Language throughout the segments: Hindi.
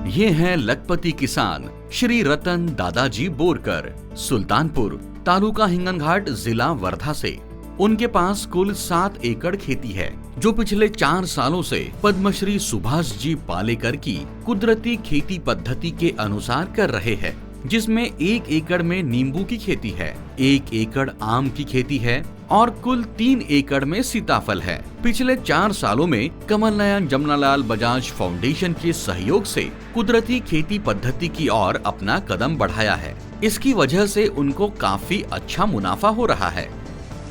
ये हैं लखपति किसान श्री रतन दादाजी बोरकर, सुल्तानपुर, तालुका हिंगनघाट, जिला वर्धा से। उनके पास कुल 7 एकड़ खेती है, जो पिछले 4 सालों से पद्मश्री सुभाष जी पालेकर की कुदरती खेती पद्धति के अनुसार कर रहे हैं, जिसमें 1 एकड़ में नींबू की खेती है, 1 एकड़ आम की खेती है और कुल 3 एकड़ में सीताफल है। पिछले 4 सालों में कमल नयन जमनालाल बजाज फाउंडेशन के सहयोग से कुदरती खेती पद्धति की ओर अपना कदम बढ़ाया है। इसकी वजह से उनको काफी अच्छा मुनाफा हो रहा है।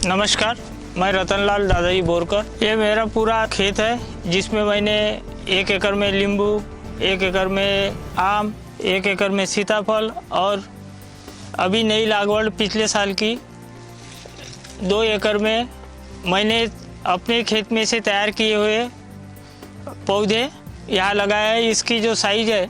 नमस्कार, मैं रतनलाल दादाजी बोरकर। ये मेरा पूरा खेत है, जिसमें मैंने 1 एकड़ में नींबू, 1 एकड़ में आम, 1 एकड़ में सीताफल और अभी नई लागवड़ पिछले साल की 2 एकड़ में मैंने अपने खेत में से तैयार किए हुए पौधे यहाँ लगाया है। इसकी जो साइज है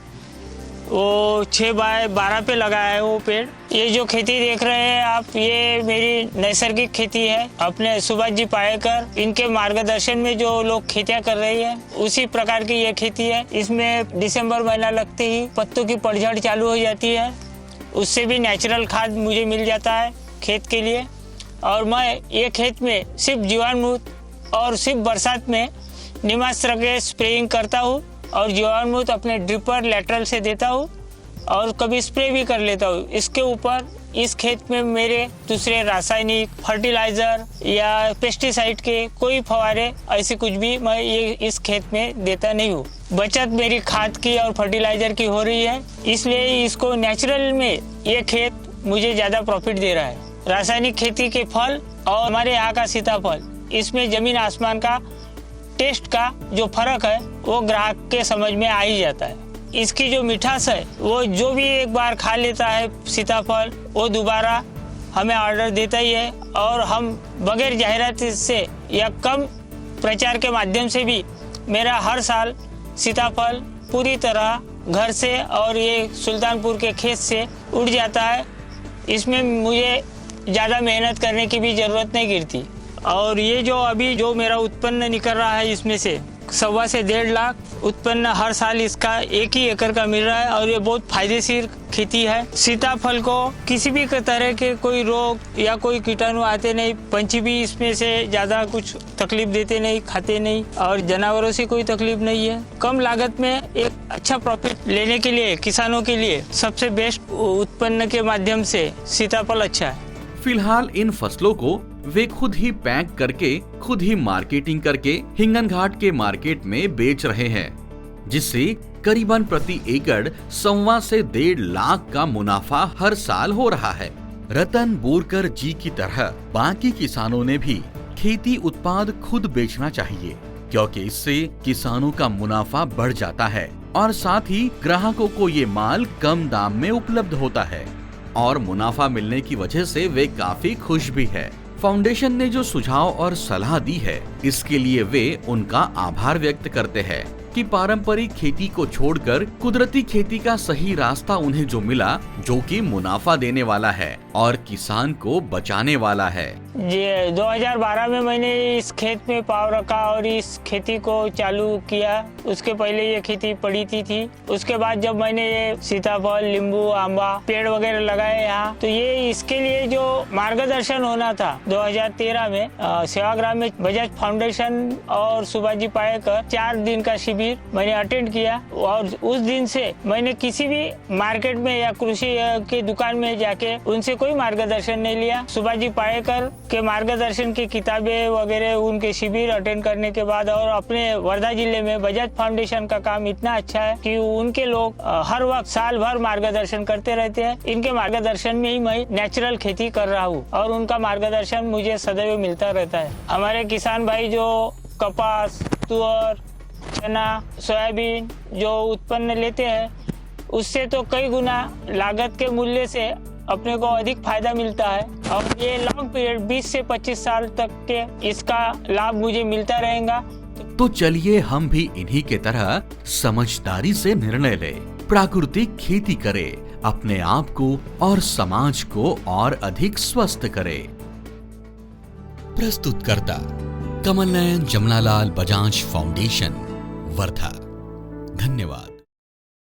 वो 6 बाय 12 पे लगाया है वो पेड़। ये जो खेती देख रहे हैं आप, ये मेरी नैसर्गिक खेती है। अपने सुभाष जी पालेकर इनके मार्गदर्शन में जो लोग खेतियाँ कर रही है, उसी प्रकार की ये खेती है। इसमें दिसंबर महीना लगते ही पत्तों की पतझड़ चालू हो जाती है, उससे भी नेचुरल खाद मुझे मिल जाता है खेत के लिए। और मैं ये खेत में सिर्फ जीवाणुमुक्त और सिर्फ बरसात में नीमास्त्र के स्प्रेइंग करता हूँ और जीवाणुमुक्त अपने ड्रिपर लेटरल से देता हूँ और कभी स्प्रे भी कर लेता हूँ। इसके ऊपर इस खेत में मेरे दूसरे रासायनिक फर्टिलाइजर या पेस्टिसाइड के कोई फवारे ऐसे कुछ भी मैं ये इस खेत में देता नहीं हूँ। बचत मेरी खाद की और फर्टिलाइजर की हो रही है, इसलिए इसको नेचुरल में ये खेत मुझे ज़्यादा प्रॉफिट दे रहा है। रासायनिक खेती के फल और हमारे यहाँ का सीताफल, इसमें जमीन आसमान का टेस्ट का जो फर्क है वो ग्राहक के समझ में आ ही जाता है। इसकी जो मिठास है वो जो भी एक बार खा लेता है सीताफल, वो दोबारा हमें ऑर्डर देता ही है। और हम बगैर जाहिरात से या कम प्रचार के माध्यम से भी मेरा हर साल सीताफल पूरी तरह घर से और ये सुल्तानपुर के खेत से उड़ जाता है। इसमें मुझे ज़्यादा मेहनत करने की भी ज़रूरत नहीं गिरती। और ये जो अभी जो मेरा उत्पन्न निकल रहा है, इसमें से 1.25 से 1.5 लाख उत्पन्न हर साल इसका 1 ही एकड़ का मिल रहा है और ये बहुत फायदेशीर खेती है। सीताफल को किसी भी तरह के कोई रोग या कोई कीटाणु आते नहीं, पंछी भी इसमें से ज़्यादा कुछ तकलीफ देते नहीं, खाते नहीं और जानवरों से कोई तकलीफ नहीं है। कम लागत में एक अच्छा प्रॉफिट लेने के लिए किसानों के लिए सबसे बेस्ट उत्पन्न के माध्यम से सीताफल अच्छा है। फिलहाल इन फसलों को वे खुद ही पैक करके, खुद ही मार्केटिंग करके हिंगनघाट के मार्केट में बेच रहे हैं, जिससे करीबन प्रति एकड़ 1.25 से 1.5 लाख का मुनाफा हर साल हो रहा है। रतन बोरकर जी की तरह बाकी किसानों ने भी खेती उत्पाद खुद बेचना चाहिए, क्योंकि इससे किसानों का मुनाफा बढ़ जाता है और साथ ही ग्राहकों को ये माल कम दाम में उपलब्ध होता है और मुनाफा मिलने की वजह से वे काफी खुश भी है। फाउंडेशन ने जो सुझाव और सलाह दी है, इसके लिए वे उनका आभार व्यक्त करते हैं कि पारंपरिक खेती को छोड़कर कुदरती खेती का सही रास्ता उन्हें जो मिला, जो कि मुनाफा देने वाला है और किसान को बचाने वाला है। जी, 2012 में मैंने इस खेत में पाँव रखा और इस खेती को चालू किया। उसके पहले ये खेती पड़ी थी। उसके बाद जब मैंने ये सीताफल, नींबू, आंबा पेड़ वगैरह लगाए यहाँ, तो ये इसके लिए जो मार्गदर्शन होना था 2013 में सेवाग्राम में बजाज फाउंडेशन और सुभाष जी पालेकर 4 दिन का शिविर मैंने अटेंड किया। और उस दिन से मैंने किसी भी मार्केट में या कृषि की दुकान में जाके उनसे कोई मार्गदर्शन नहीं लिया। सुभाष जी पालेकर के मार्गदर्शन की किताबें वगैरह, उनके शिविर अटेंड करने के बाद और अपने वर्धा जिले में बजाज फाउंडेशन का काम इतना अच्छा है कि उनके लोग हर वक्त साल भर मार्गदर्शन करते रहते हैं। इनके मार्गदर्शन में ही मैं नेचुरल खेती कर रहा हूँ और उनका मार्गदर्शन मुझे सदैव मिलता रहता है। हमारे किसान भाई जो कपास, तुअर, चना, सोयाबीन जो उत्पन्न लेते हैं, उससे तो कई गुना लागत के मूल्य से अपने को अधिक फायदा मिलता है और ये लॉन्ग पीरियड 20 से 25 साल तक के इसका लाभ मुझे मिलता रहेगा। तो चलिए हम भी इन्हीं के तरह समझदारी से निर्णय ले, प्राकृतिक खेती करे, अपने आप को और समाज को और अधिक स्वस्थ करे। प्रस्तुतकर्ता कमल नयन जमनालाल बजाज फाउंडेशन, वर्धा। धन्यवाद।